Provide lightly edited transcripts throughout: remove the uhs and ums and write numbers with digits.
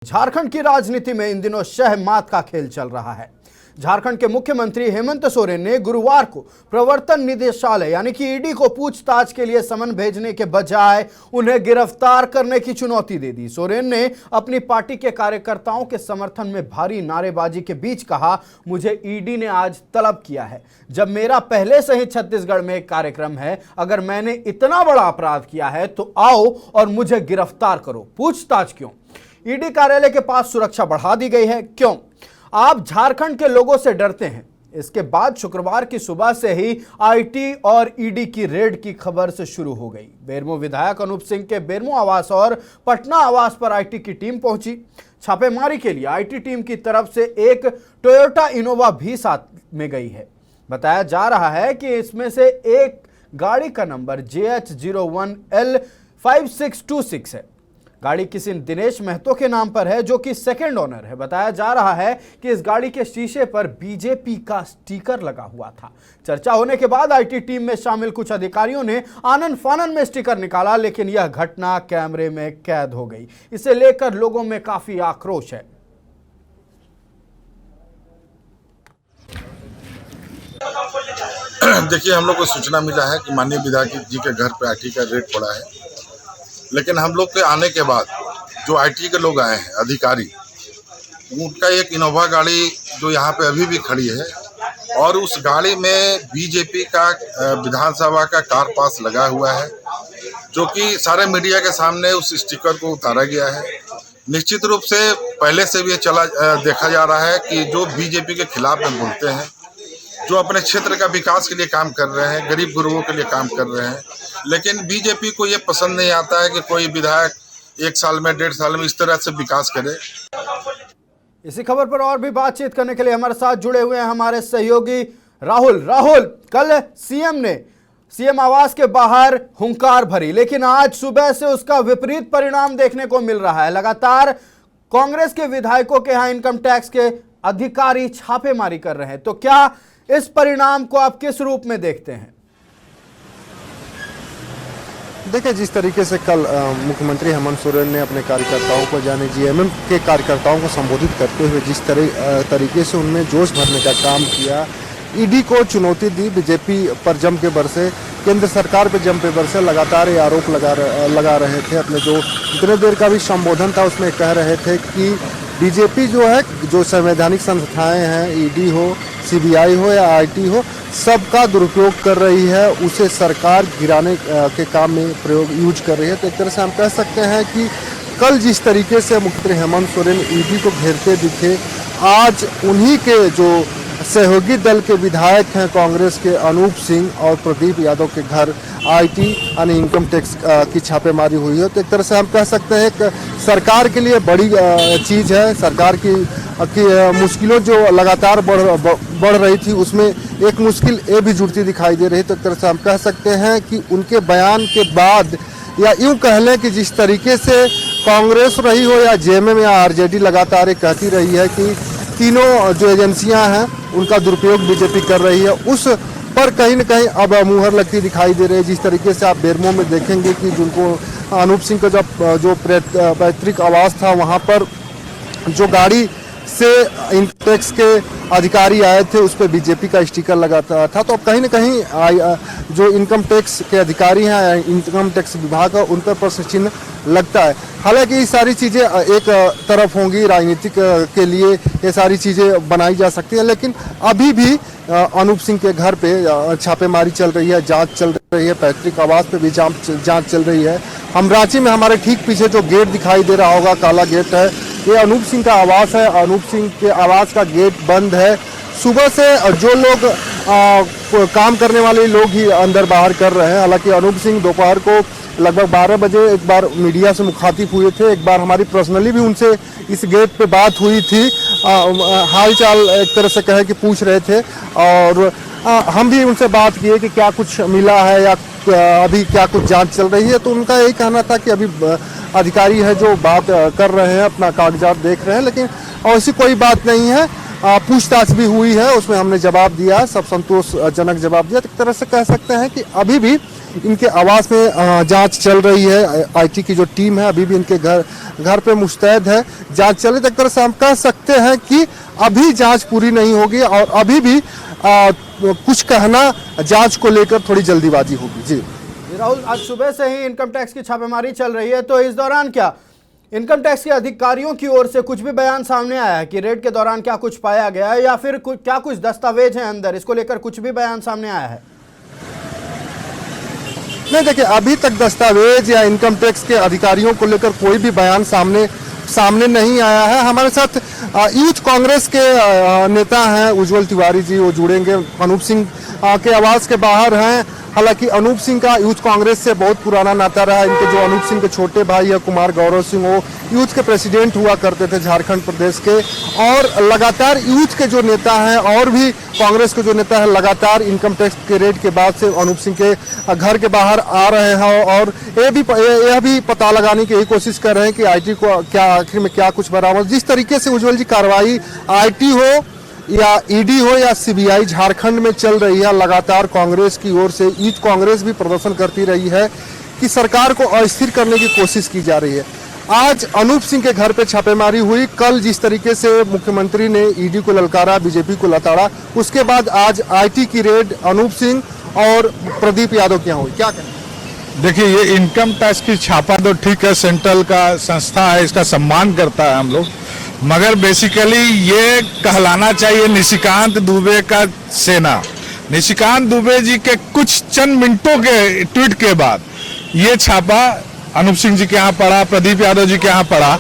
झारखंड की राजनीति में इन दिनों शह मात का खेल चल रहा है। झारखंड के मुख्यमंत्री हेमंत सोरेन ने गुरुवार को प्रवर्तन निदेशालय यानी कि ईडी को पूछताछ के लिए समन भेजने के बजाय उन्हें गिरफ्तार करने की चुनौती दे दी। सोरेन ने अपनी पार्टी के कार्यकर्ताओं के समर्थन में भारी नारेबाजी के बीच कहा, मुझे ईडी ने आज तलब किया है, जब मेरा पहले से ही छत्तीसगढ़ में एक कार्यक्रम है, अगर मैंने इतना बड़ा अपराध किया है तो आओ और मुझे गिरफ्तार करो। पूछताछ क्यों? ईडी कार्यालय के पास सुरक्षा बढ़ा दी गई है। क्यों? आप झारखंड के लोगों से डरते हैं। इसके बाद शुक्रवार की सुबह से ही आईटी और ईडी की रेड की खबर से शुरू हो गई। बेरमो विधायक अनूप सिंह के बेरमो आवास और पटना आवास पर आईटी की टीम पहुंची। छापेमारी के लिए आईटी टीम की तरफ से एक टोयोटा इनोवा भी साथ में गई है। बताया जा रहा है कि इसमें से एक गाड़ी का नंबर JH01L5626 है। गाड़ी किसी दिनेश महतो के नाम पर है, जो कि सेकंड ओनर है। बताया जा रहा है कि इस गाड़ी के शीशे पर बीजेपी का स्टिकर लगा हुआ था। चर्चा होने के बाद आईटी टीम में शामिल कुछ अधिकारियों ने आनन फानन में स्टिकर निकाला, लेकिन यह घटना कैमरे में कैद हो गई। इसे लेकर लोगों में काफी आक्रोश है। देखिए, हम लोग को सूचना मिला है कि माननीय विधायक जी के घर पे आईटी का रेड पड़ा है, लेकिन हम लोग के आने के बाद जो आईटी के लोग आए हैं अधिकारी, उनका एक इनोवा गाड़ी जो यहाँ पे अभी भी खड़ी है और उस गाड़ी में बीजेपी का विधानसभा का कार पास लगा हुआ है, जो कि सारे मीडिया के सामने उस स्टिकर को उतारा गया है। निश्चित रूप से पहले से भी देखा जा रहा है कि जो बीजेपी के खिलाफ में बोलते हैं, जो अपने क्षेत्र का विकास के लिए काम कर रहे हैं, गरीब गुरुओं के लिए काम कर रहे हैं, लेकिन बीजेपी को ये पसंद नहीं आता है कि कोई विधायक 1 साल में 1.5 साल में इस तरह से विकास करे। इसी खबर पर और भी बातचीत करने के लिए हमारे साथ जुड़े हुए हैं हमारे सहयोगी राहुल। कल सीएम आवास के बाहर हुंकार भरी, लेकिन आज सुबह से उसका विपरीत परिणाम देखने को मिल रहा है। लगातार कांग्रेस के विधायकों के यहाँ इनकम टैक्स के अधिकारी छापेमारी कर रहे हैं, तो क्या इस परिणाम को आप किस रूप में देखते हैं? देखिए, जिस तरीके से कल मुख्यमंत्री हेमंत सोरेन ने अपने कार्यकर्ताओं को यानी जीएमएम के कार्यकर्ताओं को संबोधित करते हुए जिस तरीके से उनमें जोश भरने का काम किया, ईडी को चुनौती दी, बीजेपी पर जम के बरसे, केंद्र सरकार पर जम पे बरसे, लगातार ये आरोप लगा रहे थे। अपने जो इतने देर का भी संबोधन था उसमें कह रहे थे कि बीजेपी जो है, जो संवैधानिक संस्थाएं हैं, ईडी हो, सीबीआई हो या आईटी हो, सबका दुरुपयोग कर रही है, उसे सरकार गिराने के काम में यूज कर रही है। तो एक तरह से हम कह सकते हैं कि कल जिस तरीके से मुख्यमंत्री हेमंत सोरेन ईडी को घेरते दिखे, आज उन्हीं के जो सहयोगी दल के विधायक हैं कांग्रेस के अनूप सिंह और प्रदीप यादव के घर आईटी यानी इनकम टैक्स की छापेमारी हुई है। तो एक तरह से हम कह सकते हैं कि सरकार के लिए बड़ी चीज़ है। सरकार की मुश्किलों जो लगातार बढ़ रही थी, उसमें एक मुश्किल ये भी जुड़ती दिखाई दे रही है। तो एक तरह से हम कह सकते हैं कि उनके बयान के बाद, या यूँ कह लें कि जिस तरीके से कांग्रेस रही हो या जेएमएम या आरजेडी लगातार ये कहती रही है कि तीनों जो एजेंसियां हैं उनका दुरुपयोग बीजेपी कर रही है, उस पर कहीं न कहीं अब मुहर लगती दिखाई दे रही है। जिस तरीके से आप बेरमो में देखेंगे कि जिनको अनूप सिंह का जो पैतृक आवास था, वहाँ पर जो गाड़ी से इनकम टैक्स के अधिकारी आए थे उस पर बीजेपी का स्टिकर लगाता था। तो अब कहीं न कहीं जो इनकम टैक्स के अधिकारी हैं, इनकम टैक्स विभाग का, उन पर प्रश्न चिन्ह लगता है। हालांकि ये सारी चीज़ें एक तरफ होंगी, राजनीतिक के लिए ये सारी चीज़ें बनाई जा सकती हैं, लेकिन अभी भी अनूप सिंह के घर पे छापेमारी चल रही है, जांच चल रही है, पैतृक आवास पे भी जांच चल रही है। हम रांची में, हमारे ठीक पीछे जो गेट दिखाई दे रहा होगा, काला गेट है, ये अनूप सिंह का आवास है। अनूप सिंह के आवास का गेट बंद है। सुबह से जो लोग काम करने वाले लोग ही अंदर बाहर कर रहे हैं। हालांकि अनूप सिंह दोपहर को लगभग 12 बजे एक बार मीडिया से मुखातिब हुए थे। एक बार हमारी पर्सनली भी उनसे इस गेट पे बात हुई थी, हाल चाल एक तरह से कहे कि पूछ रहे थे, और हम भी उनसे बात किए कि क्या कुछ मिला है या अभी क्या कुछ जांच चल रही है। तो उनका यही कहना था कि अभी अधिकारी है जो बात कर रहे हैं, अपना कागजात देख रहे हैं, लेकिन ऐसी कोई बात नहीं है। पूछताछ भी हुई है, उसमें हमने जवाब दिया, सब संतोषजनक जवाब दिया। तो एक तरह से कह सकते हैं कि अभी भी इनके आवास में जांच चल रही है। आईटी की जो टीम है अभी भी इनके घर पे मुस्तैद है, जांच चल रही है। एक तरह से हम कह सकते हैं कि अभी जांच पूरी नहीं होगी और अभी भी कुछ कहना जांच को लेकर थोड़ी जल्दीबाजी होगी। जी राहुल, आज सुबह से ही इनकम टैक्स की छापेमारी चल रही है, तो इस दौरान क्या इनकम टैक्स के अधिकारियों की ओर से कुछ भी बयान सामने आया है कि रेड के दौरान क्या कुछ पाया गया है, या फिर क्या कुछ दस्तावेज हैं अंदर, इसको लेकर कुछ भी बयान सामने आया है? नहीं, देखिए अभी तक दस्तावेज या इनकम टैक्स के अधिकारियों को लेकर कोई भी बयान सामने नहीं आया है। हमारे साथ यूथ कांग्रेस के नेता हैं उज्जवल तिवारी जी, वो जुड़ेंगे। अनूप सिंह के आवास के बाहर हैं। हालांकि अनूप सिंह का यूथ कांग्रेस से बहुत पुराना नाता रहा है। इनके जो अनूप सिंह के छोटे भाई है कुमार गौरव सिंह, वो यूथ के प्रेसिडेंट हुआ करते थे झारखंड प्रदेश के। और लगातार यूथ के जो नेता हैं और भी कांग्रेस के जो नेता हैं लगातार इनकम टैक्स के रेड के बाद से अनूप सिंह के घर के बाहर आ रहे हैं और यह भी पता लगाने की कोशिश कर रहे हैं कि आईटी को क्या आखिर में क्या कुछ बरामद। जिस तरीके से उज्जवल जी कार्रवाई आईटी हो या ईडी हो या सीबीआई झारखंड में चल रही है, लगातार कांग्रेस की ओर से यूथ कांग्रेस भी प्रदर्शन करती रही है कि सरकार को अस्थिर करने की कोशिश की जा रही है। आज अनूप सिंह के घर पे छापेमारी हुई। कल जिस तरीके से मुख्यमंत्री ने ईडी को ललकारा, बीजेपी को लताड़ा, उसके बाद आज आईटी की रेड अनूप सिंह और प्रदीप यादव के यहाँ हुई। क्या कहें? देखिए, ये इनकम टैक्स की छापा तो ठीक है, सेंट्रल का संस्था है, इसका सम्मान करता है हम लोग, मगर बेसिकली ये कहलाना चाहिए निशिकांत दुबे का सेना। निशिकांत दुबे जी के कुछ चंद मिनटों के ट्वीट के बाद ये छापा अनूप सिंह जी के यहाँ पड़ा, प्रदीप यादव जी के यहाँ पड़ा,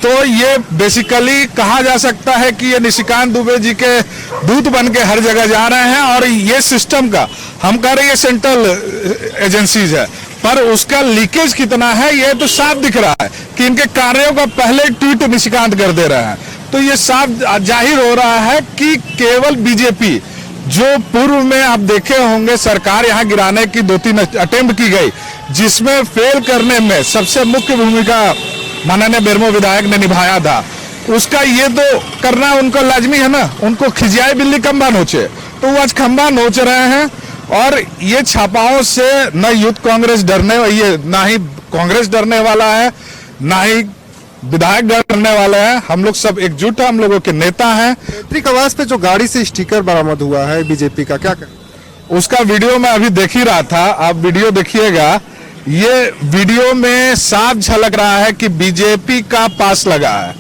तो ये बेसिकली कहा जा सकता है कि ये निशिकांत दुबे जी के दूत बन के हर जगह जा रहे हैं। और ये सिस्टम का हम कह रहे हैं सेंट्रल एजेंसीज है, पर उसका लीकेज कितना है ये तो साफ दिख रहा है कि इनके कार्यों का पहले ट्वीट निशिकांत कर दे रहे हैं। तो ये साफ जाहिर हो रहा है कि केवल बीजेपी, जो पूर्व में आप देखे होंगे सरकार यहाँ गिराने की 2-3 अटेम्प्ट की गई, जिसमें फेल करने में सबसे मुख्य भूमिका माननीय बेरमो विधायक ने निभाया था, उसका ये तो करना उनको लाजमी है ना। उनको खिजियाई बिल्ली खंबा नोचे, तो वो आज खंबा नोच रहे हैं। और ये छापाओं से न यूथ कांग्रेस ना ही कांग्रेस डरने वाला है, ना ही विधायक डरने वाले हैं। हम लोग सब एकजुट है, हम लोगों के नेता हैं। पैतृक आवास पे जो गाड़ी से स्टिकर बरामद हुआ है बीजेपी का, क्या कहें? उसका वीडियो मैं अभी देख ही रहा था, आप वीडियो देखिएगा। ये वीडियो में साफ झलक रहा है कि बीजेपी का पास लगा है।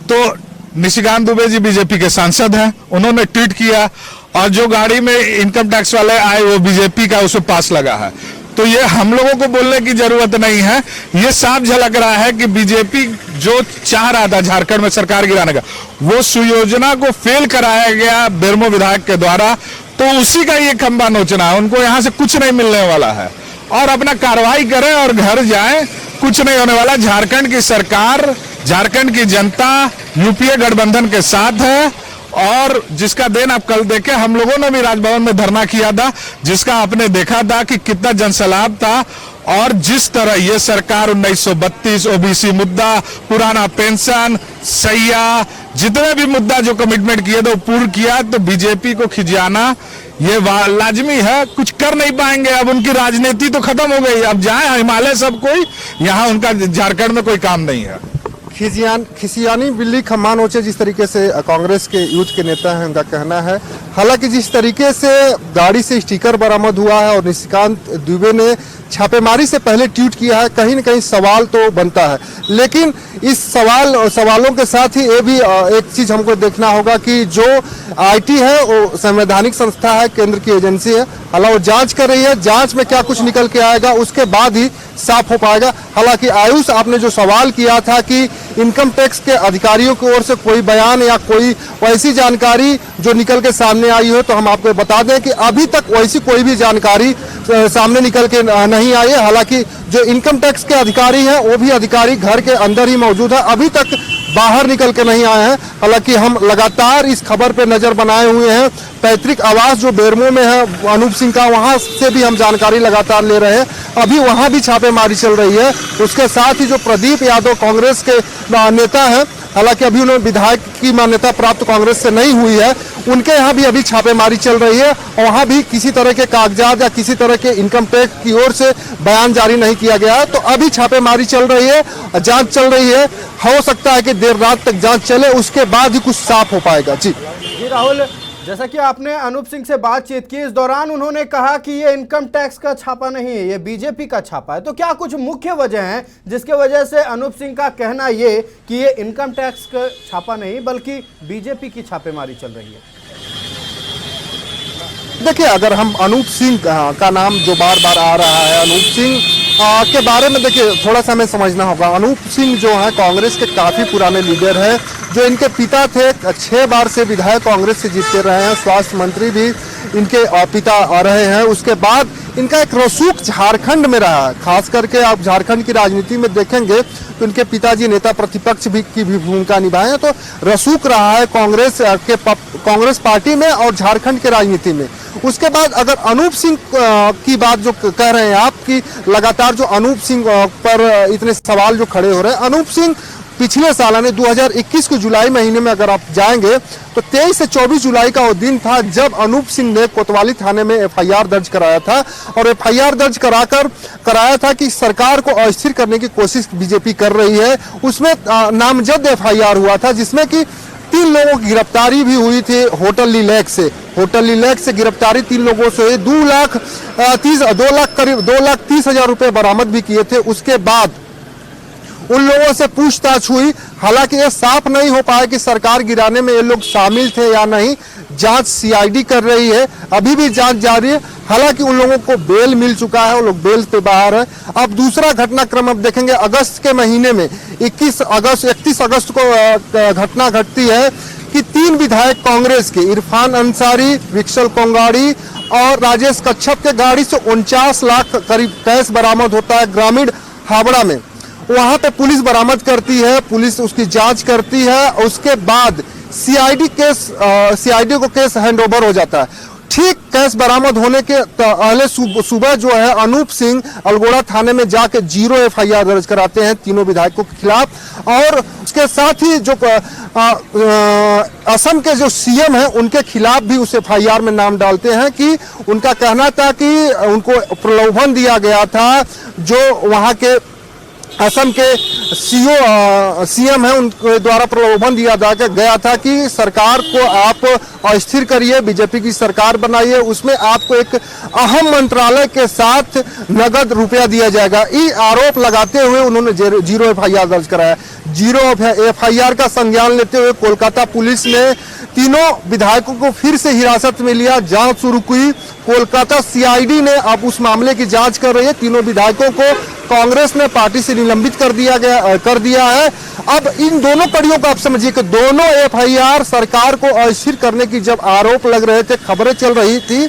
तो निशिकांत दुबे जी बीजेपी के सांसद हैं, उन्होंने ट्वीट किया, और जो गाड़ी में इनकम टैक्स वाले आए वो बीजेपी का, उसमें पास लगा है। तो ये हम लोगों को बोलने की जरूरत नहीं है, ये साफ झलक रहा है कि बीजेपी जो चाह रहा था झारखंड में सरकार गिराने का, वो सुयोजना को फेल कराया गया बेरमो विधायक के द्वारा। तो उसी का ये खंबा नोचना है, उनको यहाँ से कुछ नहीं मिलने वाला है और अपना कार्रवाई करें और घर जाएं, कुछ नहीं होने वाला। झारखंड की सरकार, झारखंड की जनता यूपीए गठबंधन के साथ है, और जिसका देन आप कल देखे, हम लोगों ने भी राजभवन में धरना किया था, जिसका आपने देखा था कि कितना जनसैलाब था। और जिस तरह ये सरकार 1932 ओबीसी मुद्दा, पुराना पेंशन, सैया, जितने भी मुद्दा जो कमिटमेंट किए थे वो पूर्ण किया। तो बीजेपी को खिजाना ये लाजमी है, कुछ कर नहीं पाएंगे। अब उनकी राजनीति तो खत्म हो गई, अब जाए हिमालय सब कोई, यहाँ उनका झारखंड में कोई काम नहीं है। खिसियानी बिल्ली खम्मा नोचे, जिस तरीके से कांग्रेस के यूथ के नेता हैं उनका कहना है। हालांकि जिस तरीके से गाड़ी से स्टिकर बरामद हुआ है और निशिकांत दुबे ने छापेमारी से पहले ट्वीट किया है, कहीं न कहीं सवाल तो बनता है। लेकिन इस सवालों के साथ ही ये भी एक चीज हमको देखना होगा कि जो आईटी है वो संवैधानिक संस्था है, केंद्र की एजेंसी है। हालांकि वो जांच कर रही है, जांच में क्या कुछ निकल के आएगा उसके बाद ही साफ हो पाएगा। हालांकि आयुष, आपने जो सवाल किया था कि इनकम टैक्स के अधिकारियों की ओर से कोई बयान या कोई वैसी जानकारी जो निकल के सामने आई हो, तो हम आपको बता दें कि अभी तक वैसी कोई भी जानकारी सामने निकल के नहीं आई है। हालांकि जो इनकम टैक्स के अधिकारी हैं वो भी अधिकारी घर के अंदर ही मौजूद है, अभी तक बाहर निकल के नहीं आए हैं। हालांकि हम लगातार इस खबर पे नजर बनाए हुए हैं। पैतृक आवास जो बेरमो में है अनूप सिंह का, वहां से भी हम जानकारी लगातार ले रहे हैं, अभी वहां भी छापेमारी चल रही है। उसके साथ ही जो प्रदीप यादव कांग्रेस के नेता हैं हालांकि अभी उन्होंने विधायक की मान्यता प्राप्त कांग्रेस से नहीं हुई है, उनके यहाँ भी अभी छापेमारी चल रही है और वहाँ भी किसी तरह के कागजात या किसी तरह के इनकम टैक्स की ओर से बयान जारी नहीं किया गया है। तो अभी छापेमारी चल रही है, जांच चल रही है, हो सकता है कि देर रात तक जांच चले, उसके बाद ही कुछ साफ हो पाएगा। जी राहुल, जैसा कि आपने अनूप सिंह से बातचीत की, इस दौरान उन्होंने कहा कि ये इनकम टैक्स का छापा नहीं है, ये बीजेपी का छापा है। तो क्या कुछ मुख्य वजह है जिसके वजह से अनूप सिंह का कहना ये कि ये इनकम टैक्स का छापा नहीं बल्कि बीजेपी की छापेमारी चल रही है? देखिए, अगर हम अनूप सिंह का नाम जो बार बार आ रहा है, अनूप सिंह के बारे में देखिए थोड़ा सा हमें समझना होगा। अनूप सिंह जो है कांग्रेस के काफ़ी पुराने लीडर हैं, जो इनके पिता थे 6 बार से विधायक कांग्रेस से जीतते रहे हैं, स्वास्थ्य मंत्री भी इनके पिता रहे हैं। उसके बाद इनका एक रसूख झारखंड में रहा है, खास करके आप झारखंड की राजनीति में देखेंगे तो इनके पिताजी नेता प्रतिपक्ष की भी भूमिका निभाए हैं। तो रसूख रहा है कांग्रेस पार्टी में और झारखंड के राजनीति में। उसके बाद अगर अनूप सिंह की बात जो कह रहे हैं आप कि लगातार जो अनूप सिंह पर इतने सवाल जो खड़े हो रहे हैं, अनूप सिंह पिछले साल यानी 2021 के जुलाई महीने में अगर आप जाएंगे तो 23 से 24 जुलाई का वो दिन था जब अनूप सिंह ने कोतवाली थाने में एफआईआर दर्ज कराया था और एफआईआर दर्ज कराया था कि सरकार को अस्थिर करने की कोशिश बीजेपी कर रही है। उसमें नामजद एफआईआर हुआ था जिसमें कि 3 लोगों की गिरफ्तारी भी हुई थी होटल लीलैक से गिरफ्तारी 3 लोगों से 2,30,000 रुपए बरामद भी किए थे। उसके बाद उन लोगों से पूछताछ हुई, हालांकि ये साफ नहीं हो पाया कि सरकार गिराने में ये लोग शामिल थे या नहीं। जांच सीआईडी कर रही है, अभी भी जांच जारी है। हालांकि उन लोगों को बेल मिल चुका है, वो लोग बेल पे बाहर है। अब दूसरा घटनाक्रम अब देखेंगे, अगस्त के महीने में 31 अगस्त को घटना घटती है कि 3 विधायक कांग्रेस के इरफान अंसारी, विक्सल कोंगाड़ी और राजेश कच्छप के गाड़ी से 49 लाख करीब कैश बरामद होता है ग्रामीण हावड़ा में। वहां पे पुलिस बरामद करती है, पुलिस उसकी जांच करती है, उसके बाद सीआईडी को केस हैंडओवर हो जाता है। ठीक कैश बरामद होने के पहले सुबह जो है अनूप सिंह अल्गोड़ा थाने में जाके 0 एफआईआर दर्ज कराते हैं तीनों विधायकों के खिलाफ। और उसके साथ ही जो असम के जो सीएम हैं उनके खिलाफ भी उस एफआईआर में नाम डालते हैं कि उनका कहना था कि उनको प्रलोभन दिया गया था, जो वहां के असम के सीएम है उनके द्वारा प्रलोभन दिया गया था कि सरकार को आप अस्थिर करिए, बीजेपी की सरकार बनाइए, उसमें आपको एक अहम मंत्रालय के साथ नगद रुपया दिया जाएगा। ये आरोप लगाते हुए उन्होंने 0 एफआईआर दर्ज कराया। 0 एफआईआर का संज्ञान लेते हुए कोलकाता पुलिस ने तीनों विधायकों को फिर से हिरासत में लिया, जांच शुरू की। कोलकाता सीआईडी ने अब उस मामले की जांच कर रही है। तीनों विधायकों को कांग्रेस ने पार्टी से निलंबित कर दिया है। अब इन दोनों कड़ियों को आप समझिए कि दोनों एफआईआर सरकार को अस्थिर करने की जब आरोप लग रहे थे, खबरें चल रही थी,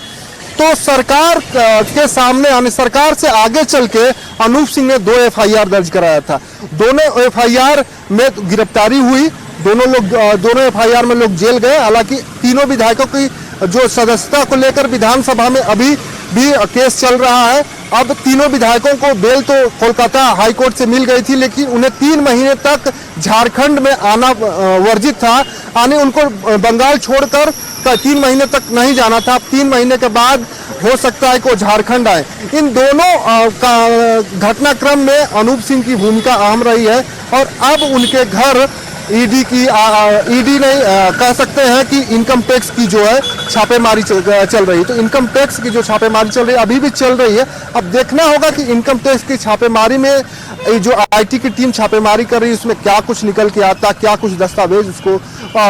तो सरकार के सामने यानी सरकार से आगे चल के अनूप सिंह ने 2 एफआईआर दर्ज कराया था। दोनों एफआईआर में गिरफ्तारी हुई, दोनों एफआईआर में लोग जेल गए। हालांकि तीनों विधायकों की जो सदस्यता को लेकर विधानसभा में अभी भी केस चल रहा है। अब तीनों विधायकों को बेल तो कोलकाता हाईकोर्ट से मिल गई थी, लेकिन उन्हें 3 महीने तक झारखंड में आना वर्जित था, यानी उनको बंगाल छोड़कर 3 महीने तक नहीं जाना था। अब 3 महीने के बाद हो सकता है कि वो झारखंड आए। इन दोनों घटनाक्रम में अनूप सिंह की भूमिका अहम रही है और अब उनके घर ईडी नहीं कह सकते हैं कि इनकम टैक्स की जो है छापेमारी चल रही है। तो इनकम टैक्स की जो छापेमारी चल रही है अभी भी चल रही है। अब देखना होगा कि इनकम टैक्स की छापेमारी में जो आईटी की टीम छापेमारी कर रही है उसमें क्या कुछ निकल के आता, क्या कुछ दस्तावेज उसको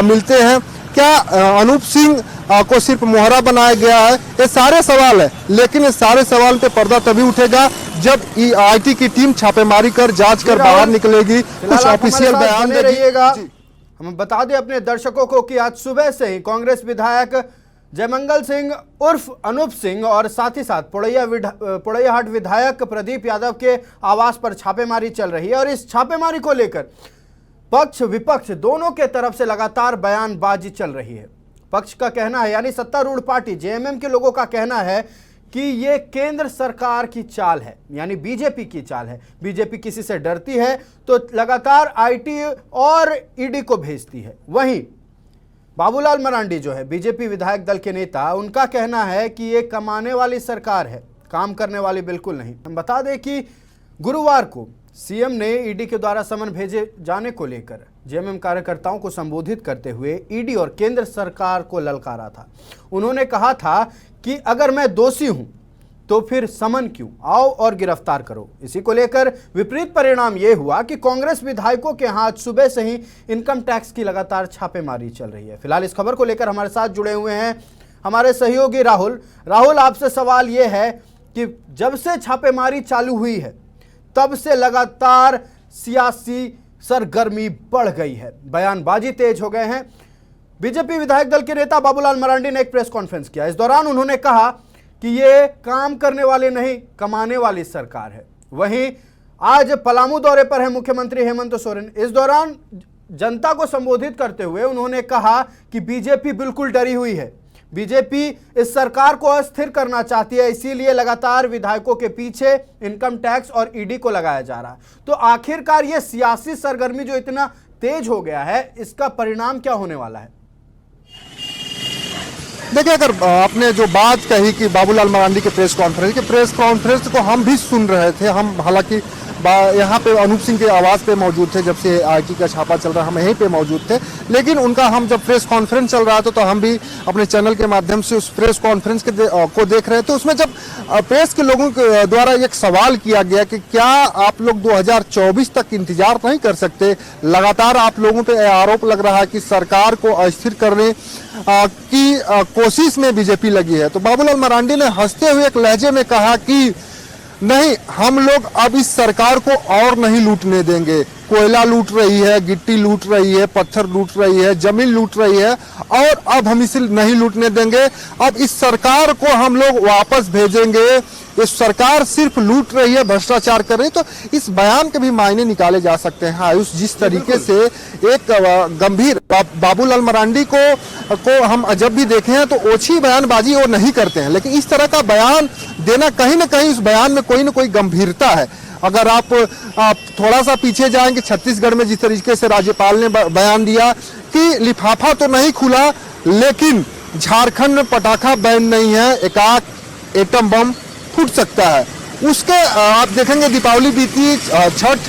मिलते हैं, क्या अनूप सिंह को सिर्फ मोहरा बनाया गया है, ये सारे सवाल है। लेकिन इस सारे सवाल पे पर्दा तभी उठेगा जब आईटी की टीम छापेमारी कर जांच कर बाहर निकलेगी, कुछ ऑफिशियल बयान रहिएगा। हम बता दें अपने दर्शकों को कि आज सुबह से ही कांग्रेस विधायक जयमंगल सिंह उर्फ अनूप सिंह और साथ ही साथ पोड़ैयाहाट विधायक प्रदीप यादव के आवास पर छापेमारी चल रही है और इस छापेमारी को लेकर पक्ष विपक्ष दोनों के तरफ से लगातार बयानबाजी चल रही है। पक्ष का कहना है, यानी सत्तारूढ़ पार्टी जेएमएम के लोगों का कहना है कि ये केंद्र सरकार की चाल है, यानी बीजेपी की चाल है। बीजेपी किसी से डरती है तो लगातार आईटी और ईडी को भेजती है। वहीं बाबूलाल मरांडी जो है बीजेपी विधायक दल के नेता, उनका कहना है कि ये कमाने वाली सरकार है, काम करने वाली बिल्कुल नहीं। हम बता दें कि गुरुवार को सीएम ने ईडी के द्वारा समन भेजे जाने को लेकर जेएमएम कार्यकर्ताओं को संबोधित करते हुए ईडी और केंद्र सरकार को ललकारा था। उन्होंने कहा था कि अगर मैं दोषी हूं तो फिर समन क्यों, आओ और गिरफ्तार करो। इसी को लेकर विपरीत परिणाम यह हुआ कि कांग्रेस विधायकों के हाथ सुबह से ही इनकम टैक्स की लगातार छापेमारी चल रही है। फिलहाल इस खबर को लेकर हमारे साथ जुड़े हुए हैं हमारे सहयोगी राहुल। राहुल, आपसे सवाल यह है कि जब से छापेमारी चालू हुई है तब से लगातार सियासी सरगर्मी बढ़ गई है, बयानबाजी तेज हो गए हैं। बीजेपी विधायक दल के नेता बाबूलाल मरांडी ने एक प्रेस कॉन्फ्रेंस किया। इस दौरान उन्होंने कहा कि ये काम करने वाले नहीं, कमाने वाली सरकार है। वहीं आज पलामू दौरे पर है मुख्यमंत्री हेमंत सोरेन। इस दौरान जनता को संबोधित करते हुए उन्होंने कहा कि बीजेपी बिल्कुल डरी हुई है, बीजेपी इस सरकार को अस्थिर करना चाहती है, इसीलिए लगातार विधायकों के पीछे इनकम टैक्स और ईडी को लगाया जा रहा है। तो आखिरकार ये सियासी सरगर्मी जो इतना तेज हो गया है, इसका परिणाम क्या होने वाला है? देखिए, अगर आपने जो बात कही कि बाबूलाल मरांडी के प्रेस कॉन्फ्रेंस को हम भी सुन रहे थे। हम हालांकि यहाँ पे अनूप सिंह के आवास पे मौजूद थे, जब से आईटी का छापा चल रहा हम यहीं पे मौजूद थे। लेकिन उनका हम जब प्रेस कॉन्फ्रेंस चल रहा था तो हम भी अपने चैनल के माध्यम से उस प्रेस कॉन्फ्रेंस को देख रहे थे। उसमें जब प्रेस के लोगों के द्वारा एक सवाल किया गया कि क्या आप लोग 2024 तक इंतजार नहीं कर सकते, लगातार आप लोगों पे आरोप लग रहा है कि सरकार को अस्थिर करने की कोशिश में बीजेपी लगी है, तो बाबूलाल मरांडी ने हंसते हुए एक लहजे में कहा कि नहीं, हम लोग अब इस सरकार को और नहीं लूटने देंगे। कोयला लूट रही है, गिट्टी लूट रही है, पत्थर लूट रही है, जमीन लूट रही है, और अब हम इसे नहीं लूटने देंगे। अब इस सरकार को हम लोग वापस भेजेंगे। ये सरकार सिर्फ लूट रही है, भ्रष्टाचार कर रही है। तो इस बयान के भी मायने निकाले जा सकते हैं आयुष। जिस तरीके से एक गंभीर बाबूलाल मरांडी को हम जब भी देखे हैं तो ओछी बयानबाजी वो नहीं करते हैं, लेकिन इस तरह का बयान देना कहीं ना कहीं उस बयान में कोई ना कोई गंभीरता है। अगर आप थोड़ा सा पीछे जाएंगे, छत्तीसगढ़ में जिस तरीके से राज्यपाल ने बयान दिया कि लिफाफा तो नहीं खुला लेकिन झारखंड में पटाखा बैन नहीं है, एकाक एटम बम फूट सकता है। उसके आप देखेंगे दीपावली बीती, छठ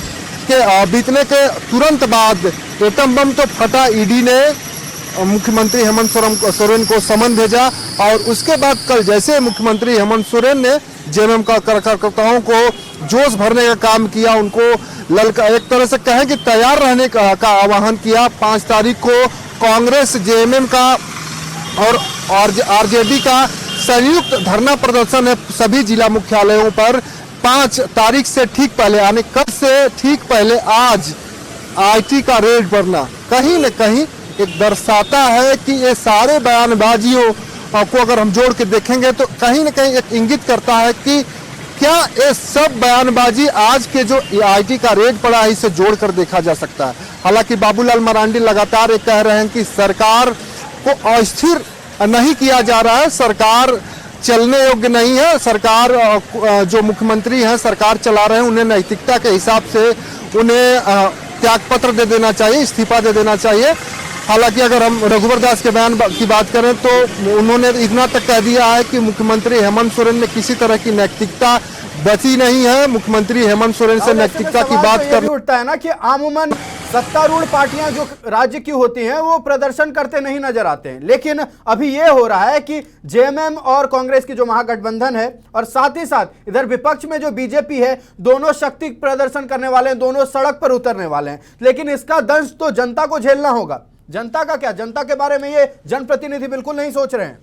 के बीतने के तुरंत बाद एटम बम तो फटा। ईडी ने मुख्यमंत्री हेमंत सोरेन को समन भेजा और उसके बाद कल जैसे मुख्यमंत्री हेमंत सोरेन ने जेएमएम का कार्यकर्ताओं को जोश भरने का काम किया, उनको एक तरह से कहें कि तैयार रहने का आह्वान किया। 5 तारीख को कांग्रेस, जेएमएम का और आरजेडी का संयुक्त धरना प्रदर्शन है सभी जिला मुख्यालयों पर। 5 तारीख से ठीक पहले, यानी कल से ठीक पहले आज आईटी का रेड पड़ना कहीं न कहीं एक दर्शाता है कि ये सारे बयानबाजियों को अगर हम जोड़ के देखेंगे तो कहीं न कहीं एक इंगित करता है कि क्या ये सब बयानबाजी आज के जो आईटी का रेड पड़ा है इसे जोड़कर देखा जा सकता है। हालांकि बाबूलाल मरांडी लगातार ये कह रहे हैं कि सरकार को अस्थिर नहीं किया जा रहा है, सरकार चलने योग्य नहीं है। सरकार जो मुख्यमंत्री हैं सरकार चला रहे हैं, उन्हें नैतिकता के हिसाब से उन्हें त्यागपत्र दे देना चाहिए, इस्तीफा दे देना चाहिए। हालांकि अगर हम रघुवर दास के बयान की बात करें तो उन्होंने इतना तक कह दिया है कि मुख्यमंत्री हेमंत सोरेन में किसी तरह की नैतिकता बची नहीं है। मुख्यमंत्री हेमंत सोरेन से नैतिकता की बात कर उठता है ना कि आमूमन सत्तारूढ़ पार्टियां जो राज्य की होती हैं वो प्रदर्शन करते नहीं नजर आते हैं, लेकिन अभी ये हो रहा है कि जेएमएम और कांग्रेस की जो महागठबंधन है और साथ ही साथ इधर विपक्ष में जो बीजेपी है, दोनों शक्ति प्रदर्शन करने वाले हैं, दोनों सड़क पर उतरने वाले हैं। लेकिन इसका दंश तो जनता को झेलना होगा। जनता का क्या, जनता के बारे में ये जनप्रतिनिधि बिल्कुल नहीं सोच रहे हैं।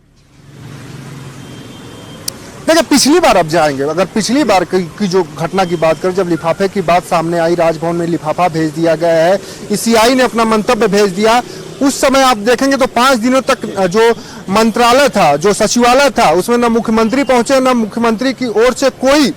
देखिए, पिछली बार अब जाएंगे, अगर पिछली बार की जो घटना की बात करें, जब लिफाफे की बात सामने आई, राजभवन में लिफाफा भेज दिया गया है, सीआई ने अपना मंतव्य भेज दिया, उस समय आप देखेंगे तो 5 दिनों तक जो मंत्रालय था, जो सचिवालय था, उसमें न मुख्यमंत्री पहुंचे, न मुख्यमंत्री की ओर से कोई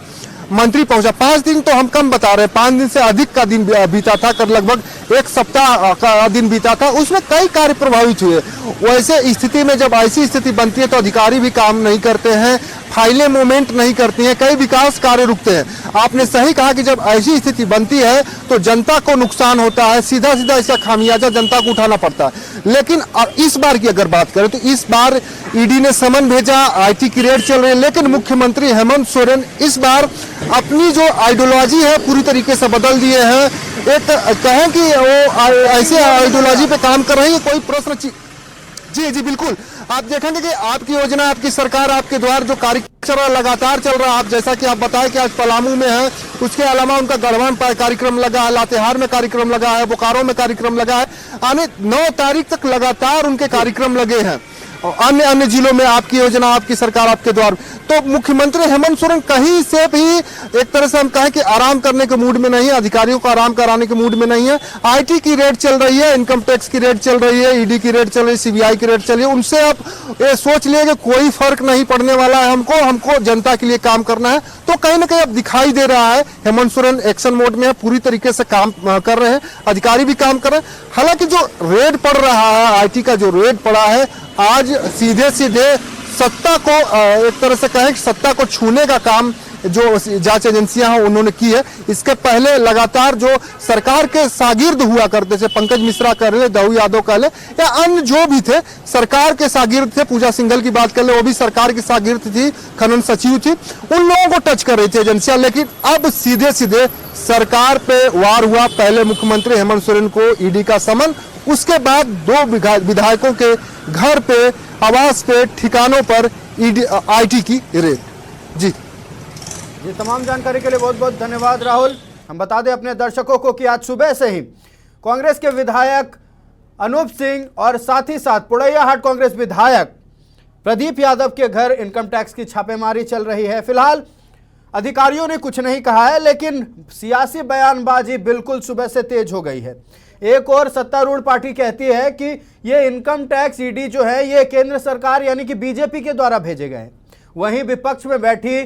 मंत्री पहुंचा। 5 दिन तो हम कम बता रहे हैं, 5 दिन से अधिक का दिन बीता था, कर लगभग 1 सप्ताह का दिन बीता था। उसमें कई कार्य प्रभावित हुए। वैसे स्थिति में जब ऐसी स्थिति बनती है तो अधिकारी भी काम नहीं करते हैं, फाइलें मूवमेंट नहीं करती हैं, कई विकास कार्य रुकते हैं। आपने सही कहा कि जब ऐसी स्थिति बनती है तो जनता को नुकसान होता है, सीधा सीधा इसका खामियाजा जनता को उठाना पड़ता है। लेकिन इस बार की अगर बात करें तो इस बार ईडी ने समन भेजा, IT की रेड चल रही है, लेकिन मुख्यमंत्री हेमंत सोरेन इस बार अपनी जो आइडियोलॉजी है पूरी तरीके से बदल दिए हैं। एक कहें कि वो ऐसे आइडियोलॉजी पे काम कर रही है, कोई प्रश्न जी बिल्कुल। आप देखेंगे कि आपकी योजना, आपकी सरकार, आपके द्वारा जो कार्यक्रम लगातार चल रहा है, आप जैसा कि आप बताएं कि आज पलामू में है, उसके अलावा उनका गढ़वा में कार्यक्रम लगा है, लातेहार में कार्यक्रम लगा है, बोकारो में कार्यक्रम लगा है, आने 9 तारीख तक लगातार उनके कार्यक्रम लगे हैं। और अन्य जिलों में आपकी योजना, आपकी सरकार, आपके द्वार। तो मुख्यमंत्री हेमंत सोरेन कहीं से भी एक तरह से हम कहें कि आराम करने के मूड में नहीं है, अधिकारियों को आराम कराने के मूड में नहीं है। IT की रेड चल रही है, इनकम टैक्स की रेड चल रही है, ED की रेड चल रही है, CBI की रेड चल रही है। उनसे आप ये सोच लिए कि कोई फर्क नहीं पड़ने वाला है, हमको जनता के लिए काम करना है। तो कहीं ना कहीं अब दिखाई दे रहा है हेमंत सोरेन एक्शन मोड में है, पूरी तरीके से काम कर रहे हैं, अधिकारी भी काम कर रहे हैं। हालांकि जो रेड पड़ रहा है, IT का जो रेड पड़ा है, आज सीधे सत्ता को एक तरह से कहें कि सत्ता को छूने का काम जो जांच एजेंसियां हैं उन्होंने की है। इसके पहले लगातार जो सरकार के शागिर्द हुआ करते थे, पंकज मिश्रा कह ले, दऊ यादव कह ले, या अन्य जो भी थे सरकार के शागिर्द थे, पूजा सिंघल की बात कर ले, वो भी सरकार की शागिर्द थी, खनन सचिव थी, उन लोगों को टच कर रही थी एजेंसियां। लेकिन अब सीधे सरकार पे वार हुआ। पहले मुख्यमंत्री हेमंत सोरेन को ED का समन, उसके बाद 2 विधायकों के घर पे, आवास पे, ठिकानों पर IT की रेड। जी तमाम जानकारी के लिए बहुत बहुत धन्यवाद राहुल। हम बता दें अपने दर्शकों को कि आज सुबह से ही कांग्रेस के विधायक अनूप सिंह और साथ ही साथ पुड़ैयाहाट कांग्रेस विधायक प्रदीप यादव के घर इनकम टैक्स की छापेमारी चल रही है। फिलहाल अधिकारियों ने कुछ नहीं कहा है, लेकिन सियासी बयानबाजी बिल्कुल सुबह से तेज हो गई है। एक और सत्तारूढ़ पार्टी कहती है कि ये इनकम टैक्स ED जो है ये केंद्र सरकार यानी कि BJP के द्वारा भेजे गए हैं। वहीं विपक्ष में बैठी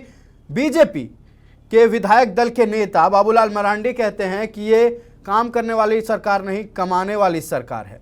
BJP के विधायक दल के नेता बाबूलाल मरांडी कहते हैं कि ये काम करने वाली सरकार नहीं, कमाने वाली सरकार है।